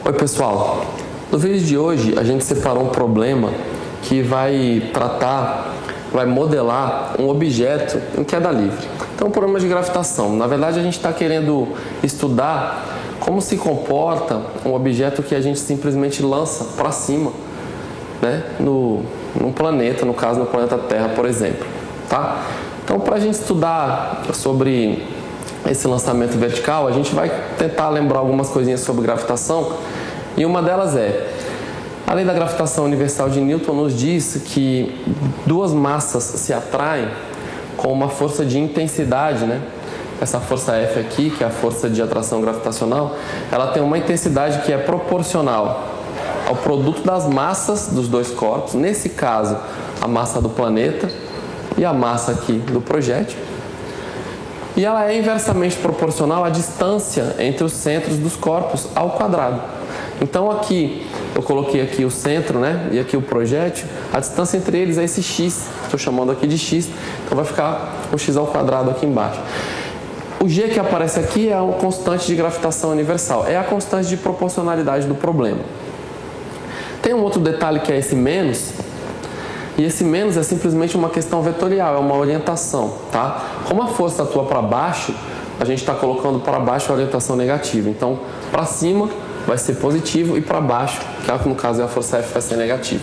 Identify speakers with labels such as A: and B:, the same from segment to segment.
A: Oi pessoal, no vídeo de hoje a gente separou um problema que vai modelar um objeto em queda livre. Então, um problema de gravitação. Na verdade, a gente está querendo estudar como se comporta um objeto que a gente simplesmente lança para cima, né, no planeta, no caso no planeta Terra, por exemplo. Tá? Então, para a gente estudar sobre esse lançamento vertical, a gente vai tentar lembrar algumas coisinhas sobre gravitação, e uma delas é: a lei da gravitação universal de Newton nos diz que duas massas se atraem com uma força de intensidade, né? Essa força F aqui, que é a força de atração gravitacional, ela tem uma intensidade que é proporcional ao produto das massas dos dois corpos, nesse caso, a massa do planeta e a massa aqui do projétil. E ela é inversamente proporcional à distância entre os centros dos corpos ao quadrado. Então aqui, eu coloquei aqui o centro, né, e aqui o projétil, a distância entre eles é esse x, estou chamando aqui de x, então vai ficar o x ao quadrado aqui embaixo. O g que aparece aqui é a constante de gravitação universal, é a constante de proporcionalidade do problema. Tem um outro detalhe que é esse menos, e esse menos é simplesmente uma questão vetorial, é uma orientação, tá? Como a força atua para baixo, a gente está colocando para baixo a orientação negativa, então para cima vai ser positivo e para baixo, que no caso é a força F, vai ser negativa.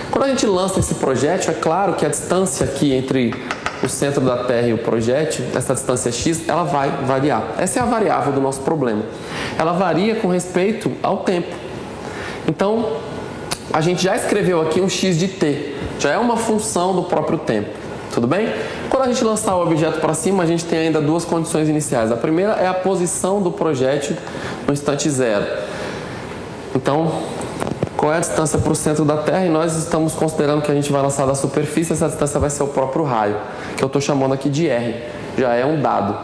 A: Quando a gente lança esse projétil, é claro que a distância aqui entre o centro da Terra e o projétil, essa distância x, ela vai variar. Essa é a variável do nosso problema. Ela varia com respeito ao tempo. Então, a gente já escreveu aqui um x de t, já é uma função do próprio tempo. Tudo bem? Quando a gente lançar o objeto para cima, a gente tem ainda duas condições iniciais. A primeira é a posição do projétil no instante zero. Então, qual é a distância para o centro da Terra? E nós estamos considerando que a gente vai lançar da superfície, essa distância vai ser o próprio raio, que eu estou chamando aqui de r, já é um dado.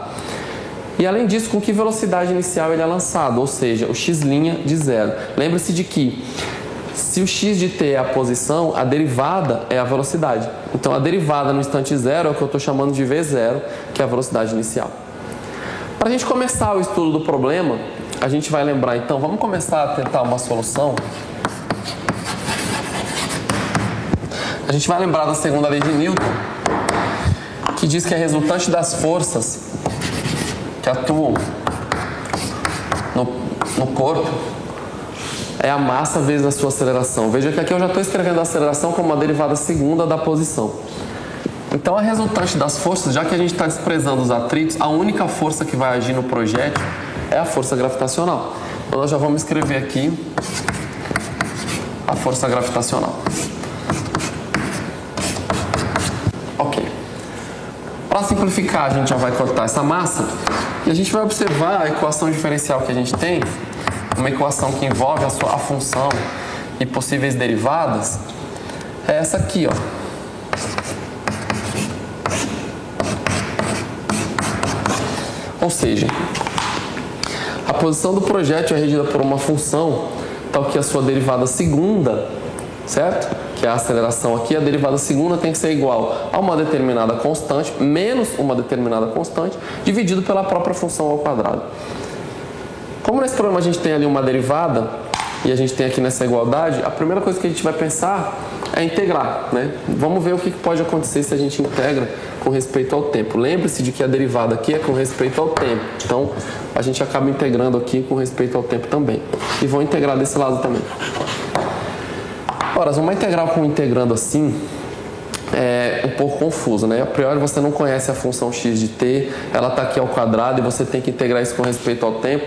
A: E além disso, com que velocidade inicial ele é lançado, ou seja, o x' de zero. Lembre-se de que se o x de t é a posição, a derivada é a velocidade. Então, a derivada no instante zero é o que eu estou chamando de v0, que é a velocidade inicial. Para a gente começar o estudo do problema, a gente vai lembrar, então, vamos começar a tentar uma solução. A gente vai lembrar da segunda lei de Newton, que diz que a resultante das forças que atuam no corpo é a massa vezes a sua aceleração. Veja que aqui eu já estou escrevendo a aceleração como uma derivada segunda da posição. Então, a resultante das forças, já que a gente está desprezando os atritos, a única força que vai agir no projétil é a força gravitacional. Então, nós já vamos escrever aqui a força gravitacional. Ok. Para simplificar, a gente já vai cortar essa massa e a gente vai observar a equação diferencial que a gente tem, uma equação que envolve a função e possíveis derivadas, é essa aqui, ó. Ou seja, a posição do projétil é regida por uma função tal que a sua derivada segunda, certo? Que é a aceleração aqui, a derivada segunda tem que ser igual a uma determinada constante menos uma determinada constante dividido pela própria função ao quadrado. Como nesse problema a gente tem ali uma derivada e a gente tem aqui nessa igualdade, a primeira coisa que a gente vai pensar é integrar, né? Vamos ver o que pode acontecer se a gente integra com respeito ao tempo. Lembre-se de que a derivada aqui é com respeito ao tempo. Então, a gente acaba integrando aqui com respeito ao tempo também. E vou integrar desse lado também. Ora, uma integral com integrando assim é um pouco confuso, né? A priori você não conhece a função x de t, ela está aqui ao quadrado e você tem que integrar isso com respeito ao tempo.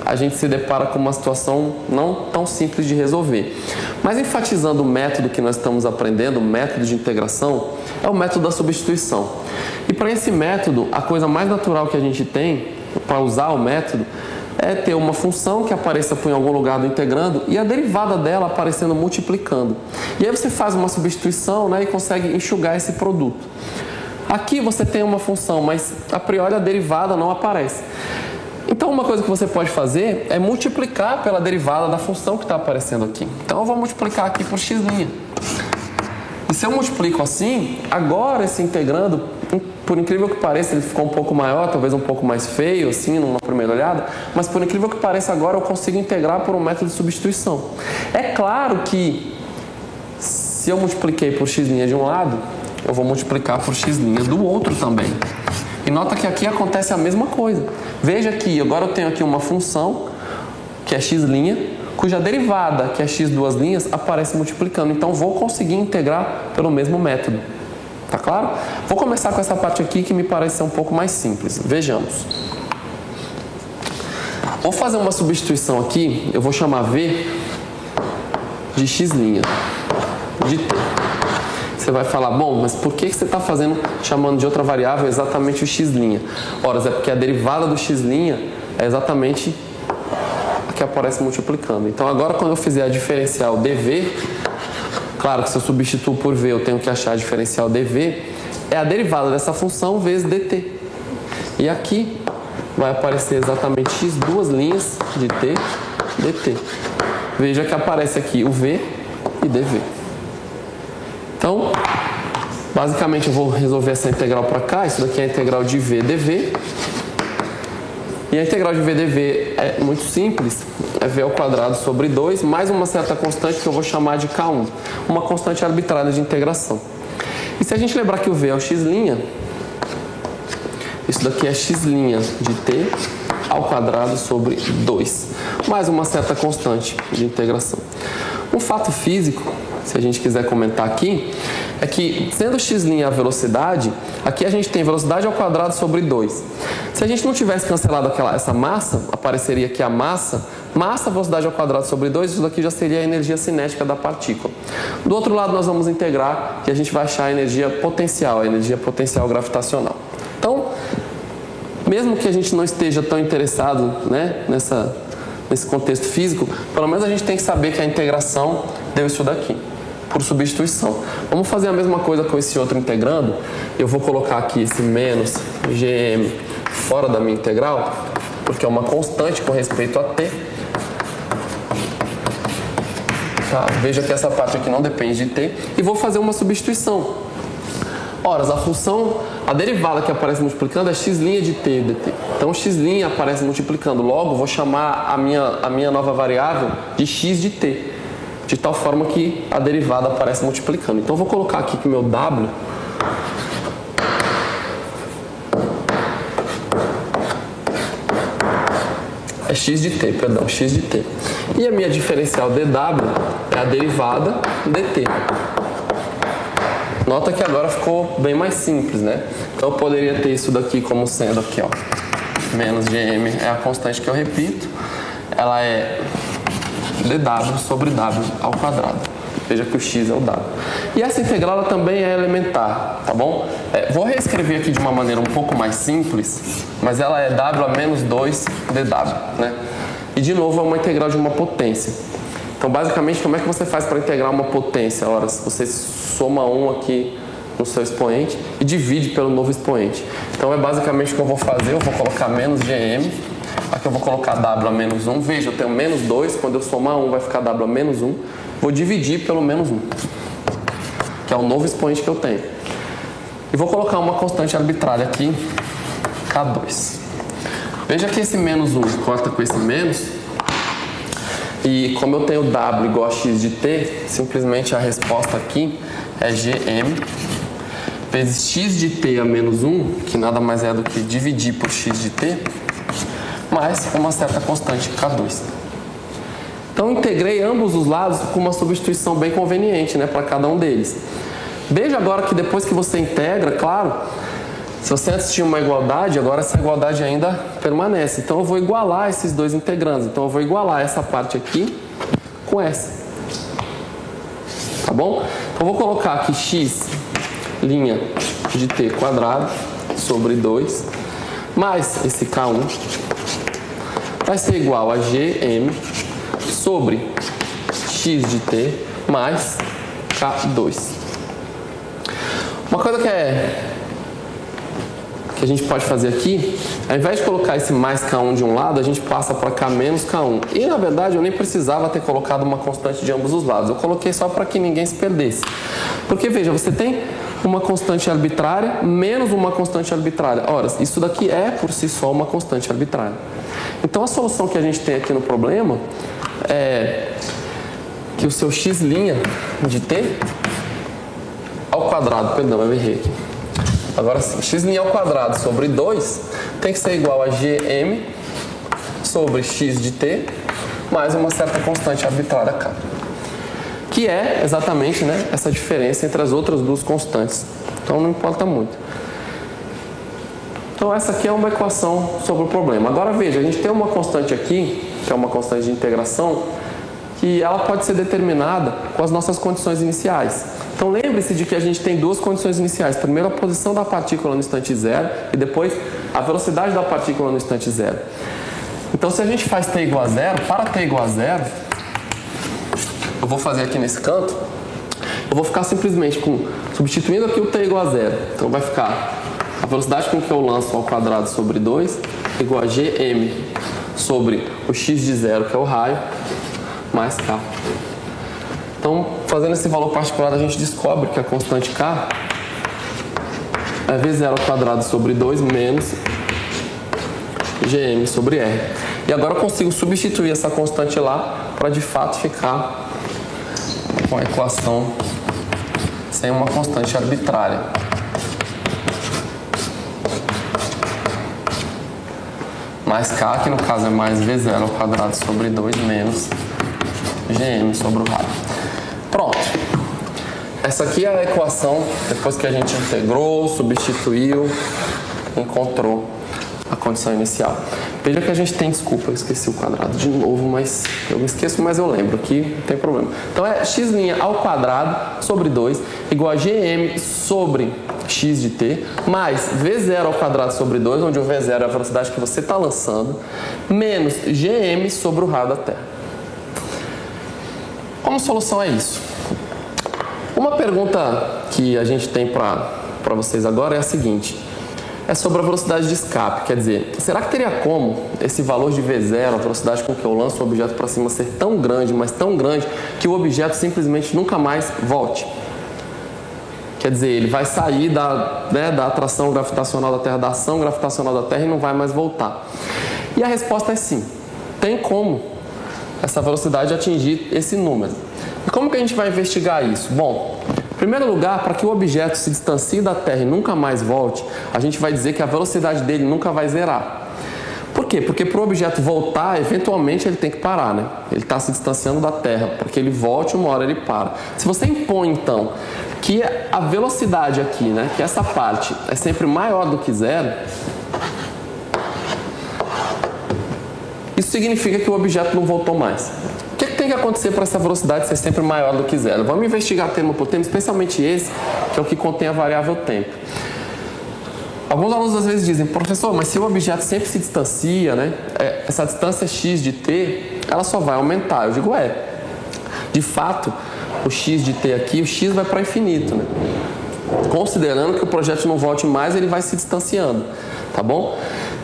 A: A gente se depara com uma situação não tão simples de resolver. Mas enfatizando o método que nós estamos aprendendo, o método de integração, é o método da substituição. E para esse método, a coisa mais natural que a gente tem para usar o método é ter uma função que apareça em algum lugar do integrando e a derivada dela aparecendo multiplicando. E aí você faz uma substituição, né, e consegue enxugar esse produto. Aqui você tem uma função, mas a priori a derivada não aparece. Então, uma coisa que você pode fazer é multiplicar pela derivada da função que está aparecendo aqui. Então, eu vou multiplicar aqui por x'. E se eu multiplico assim, agora esse integrando, por incrível que pareça, ele ficou um pouco maior, talvez um pouco mais feio, assim, numa primeira olhada, mas por incrível que pareça, agora eu consigo integrar por um método de substituição. É claro que se eu multipliquei por x' de um lado, eu vou multiplicar por x' do outro também. E nota que aqui acontece a mesma coisa. Veja que agora eu tenho aqui uma função, que é x', cuja derivada, que é x duas linhas, aparece multiplicando. Então, vou conseguir integrar pelo mesmo método. Tá claro? Vou começar com essa parte aqui que me parece ser um pouco mais simples. Vejamos. Vou fazer uma substituição aqui. Eu vou chamar v de x' de t. Você vai falar, bom, mas por que você está chamando de outra variável exatamente o x'? Ora, é porque a derivada do x' é exatamente que aparece multiplicando. Então agora quando eu fizer a diferencial dv, claro que se eu substituo por v eu tenho que achar a diferencial dv, é a derivada dessa função vezes dt. E aqui vai aparecer exatamente x duas linhas de t dt. Veja que aparece aqui o v e dv. Então, basicamente eu vou resolver essa integral para cá, isso daqui é a integral de v dv. E a integral de v dv é muito simples, é v ao quadrado sobre 2, mais uma certa constante que eu vou chamar de k1, uma constante arbitrária de integração. E se a gente lembrar que o v é o x', isso daqui é x' de t ao quadrado sobre 2, mais uma certa constante de integração. Um fato físico, se a gente quiser comentar aqui, é que, sendo x' a velocidade, aqui a gente tem velocidade ao quadrado sobre 2. Se a gente não tivesse cancelado essa massa, apareceria aqui a massa, velocidade ao quadrado sobre 2, isso daqui já seria a energia cinética da partícula. Do outro lado nós vamos integrar e a gente vai achar a energia potencial gravitacional. Então, mesmo que a gente não esteja tão interessado, né, nesse contexto físico, pelo menos a gente tem que saber que a integração deu isso daqui, por substituição. Vamos fazer a mesma coisa com esse outro integrando. Eu vou colocar aqui esse menos gm fora da minha integral, porque é uma constante com respeito a t. Tá? Veja que essa parte aqui não depende de t. E vou fazer uma substituição. Ora, a derivada que aparece multiplicando é x' de t dt. Então, x' aparece multiplicando. Logo, vou chamar a minha nova variável de x de t, de tal forma que a derivada aparece multiplicando. Então, eu vou colocar aqui que o meu w é x de t. E a minha diferencial dw é a derivada dt. Nota que agora ficou bem mais simples, né? Então eu poderia ter isso daqui como sendo aqui, ó, menos gm é a constante que eu repito, ela é dw sobre w ao quadrado. Veja que o x é o w. E essa integral ela também é elementar, tá bom? Vou reescrever aqui de uma maneira um pouco mais simples, mas ela é w a menos 2 dw, né? E de novo é uma integral de uma potência. Então, basicamente, como é que você faz para integrar uma potência? Ora, você soma 1 aqui no seu expoente e divide pelo novo expoente. Então, é basicamente o que eu vou fazer. Eu vou colocar menos gm. Aqui eu vou colocar w a menos 1. Veja, eu tenho menos 2. Quando eu somar 1, vai ficar w a menos 1. Vou dividir pelo menos 1, que é o novo expoente que eu tenho. E vou colocar uma constante arbitrária aqui, k2. Veja que esse menos 1 corta com esse menos. E como eu tenho w igual a x de t, simplesmente a resposta aqui é gm vezes x de t a menos 1, que nada mais é do que dividir por x de t, mais uma certa constante k2. Então, integrei ambos os lados com uma substituição bem conveniente, né, para cada um deles. Veja agora que depois que você integra, claro, se você antes tinha uma igualdade, agora essa igualdade ainda permanece. Então, eu vou igualar esses dois integrandos. Então, eu vou igualar essa parte aqui com essa. Tá bom? Então, eu vou colocar aqui x' de t quadrado sobre 2 mais esse k1 vai ser igual a gm sobre x de t mais k2. Uma coisa que é que a gente pode fazer aqui, ao invés de colocar esse mais K1 de um lado, a gente passa para K menos K1. E, na verdade, eu nem precisava ter colocado uma constante de ambos os lados. Eu coloquei só para que ninguém se perdesse. Porque, veja, você tem uma constante arbitrária menos uma constante arbitrária. Ora, isso daqui é, por si só, uma constante arbitrária. Então, a solução que a gente tem aqui no problema é que o seu x' de t ao quadrado, perdão, eu errei aqui. Agora sim, x' ao quadrado sobre 2 tem que ser igual a gm sobre x de t mais uma certa constante arbitrária k, que é exatamente, né, essa diferença entre as outras duas constantes. Então não importa muito. Então essa aqui é uma equação sobre o problema. Agora veja, a gente tem uma constante aqui, que é uma constante de integração, que ela pode ser determinada com as nossas condições iniciais. Então lembre-se de que a gente tem duas condições iniciais. Primeiro a posição da partícula no instante zero e depois a velocidade da partícula no instante zero. Então se a gente faz t igual a zero, para t igual a zero, eu vou fazer aqui nesse canto, eu vou ficar simplesmente substituindo aqui o t igual a zero. Então vai ficar a velocidade com que eu lanço ao quadrado sobre 2 igual a gm sobre o x de zero, que é o raio, mais k. Então, fazendo esse valor particular, a gente descobre que a constante k é v0 ao quadrado sobre 2 menos gm sobre r. E agora eu consigo substituir essa constante lá para, de fato, ficar com a equação sem uma constante arbitrária. Mais k, que no caso é mais v0 ao quadrado sobre 2 menos gm sobre o raio. Pronto. Essa aqui é a equação depois que a gente integrou, substituiu, encontrou a condição inicial. Veja que a gente tem, desculpa, eu esqueci o quadrado de novo, mas eu me esqueço, mas eu lembro que não tem problema. Então é x' ao quadrado sobre 2 igual a gm sobre x de t mais v0 ao quadrado sobre 2, onde o v0 é a velocidade que você está lançando, menos gm sobre o raio da Terra. Como solução é isso? Uma pergunta que a gente tem para vocês agora é a seguinte. É sobre a velocidade de escape. Quer dizer, será que teria como esse valor de V0, a velocidade com que eu lanço o objeto para cima, ser tão grande, mas tão grande, que o objeto simplesmente nunca mais volte? Quer dizer, ele vai sair da atração gravitacional da Terra, da ação gravitacional da Terra e não vai mais voltar. E a resposta é sim. Tem como essa velocidade atingir esse número. E como que a gente vai investigar isso? Bom, em primeiro lugar, para que o objeto se distancie da Terra e nunca mais volte, a gente vai dizer que a velocidade dele nunca vai zerar. Por quê? Porque para o objeto voltar, eventualmente ele tem que parar, né? Ele está se distanciando da Terra. Para que ele volte, uma hora ele para. Se você impõe, então, que a velocidade aqui, né, que essa parte é sempre maior do que zero, isso significa que o objeto não voltou mais. O que tem que acontecer para essa velocidade ser sempre maior do que zero? Vamos investigar tema por tema, especialmente esse, que é o que contém a variável tempo. Alguns alunos às vezes dizem, professor, mas se o objeto sempre se distancia, né, essa distância x de t, ela só vai aumentar. Eu digo, de fato, o x de t aqui, o x vai para infinito, né? Considerando que o projeto não volte mais, ele vai se distanciando, tá bom?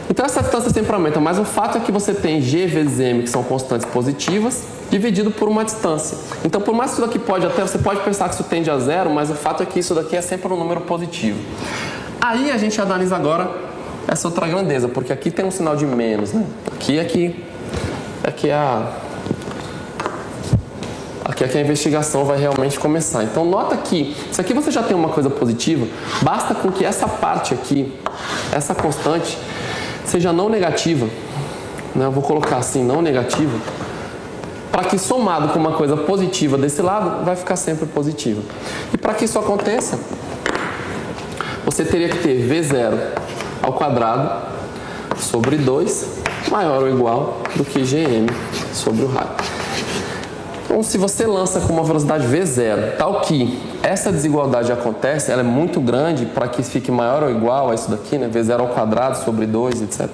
A: Então essa distância sempre aumenta, mas o fato é que você tem g vezes m, que são constantes positivas, dividido por uma distância. Então por mais que isso daqui você pode pensar que isso tende a zero, mas o fato é que isso daqui é sempre um número positivo. Aí a gente analisa agora essa outra grandeza, porque aqui tem um sinal de menos, né? Aqui é que a investigação vai realmente começar. Então nota que, se aqui você já tem uma coisa positiva, basta com que essa parte aqui, essa constante, seja não negativa, né? Eu vou colocar assim, não negativa, para que somado com uma coisa positiva desse lado, vai ficar sempre positiva. E para que isso aconteça, você teria que ter V0 ao quadrado sobre 2 maior ou igual do que Gm sobre o raio. Então, se você lança com uma velocidade V0, tal que essa desigualdade acontece, ela é muito grande para que fique maior ou igual a isso daqui, né? V0 ao quadrado sobre 2, etc.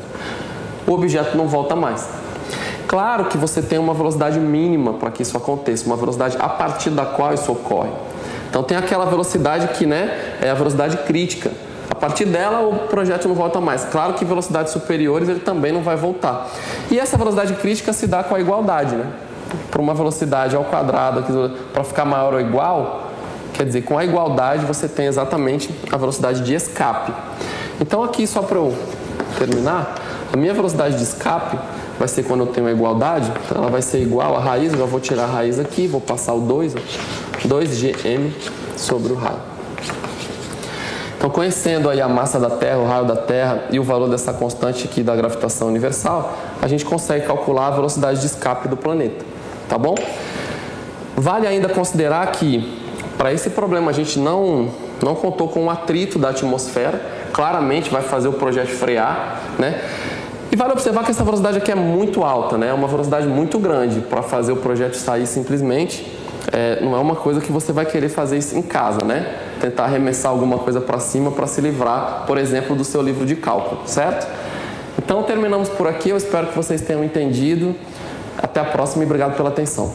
A: O objeto não volta mais. Claro que você tem uma velocidade mínima para que isso aconteça, uma velocidade a partir da qual isso ocorre. Então tem aquela velocidade que, né, é a velocidade crítica. partir dela, o projeto não volta mais. Claro que velocidades superiores ele também não vai voltar. E essa velocidade crítica se dá com a igualdade, né? Para uma velocidade ao quadrado, para ficar maior ou igual, quer dizer, com a igualdade você tem exatamente a velocidade de escape. Então aqui, só para eu terminar, a minha velocidade de escape vai ser quando eu tenho a igualdade, então ela vai ser igual à raiz, eu já vou tirar a raiz aqui, vou passar o 2, 2gm sobre o raio. Então, conhecendo aí a massa da Terra, o raio da Terra e o valor dessa constante aqui da gravitação universal, a gente consegue calcular a velocidade de escape do planeta, tá bom? Vale ainda considerar que, para esse problema, a gente não contou com o atrito da atmosfera, claramente vai fazer o projeto frear, né? E vale observar que essa velocidade aqui é muito alta, né? É uma velocidade muito grande para fazer o projeto sair simplesmente. Não é uma coisa que você vai querer fazer isso em casa, né? Tentar arremessar alguma coisa para cima para se livrar, por exemplo, do seu livro de cálculo, certo? Então terminamos por aqui, eu espero que vocês tenham entendido. Até a próxima e obrigado pela atenção.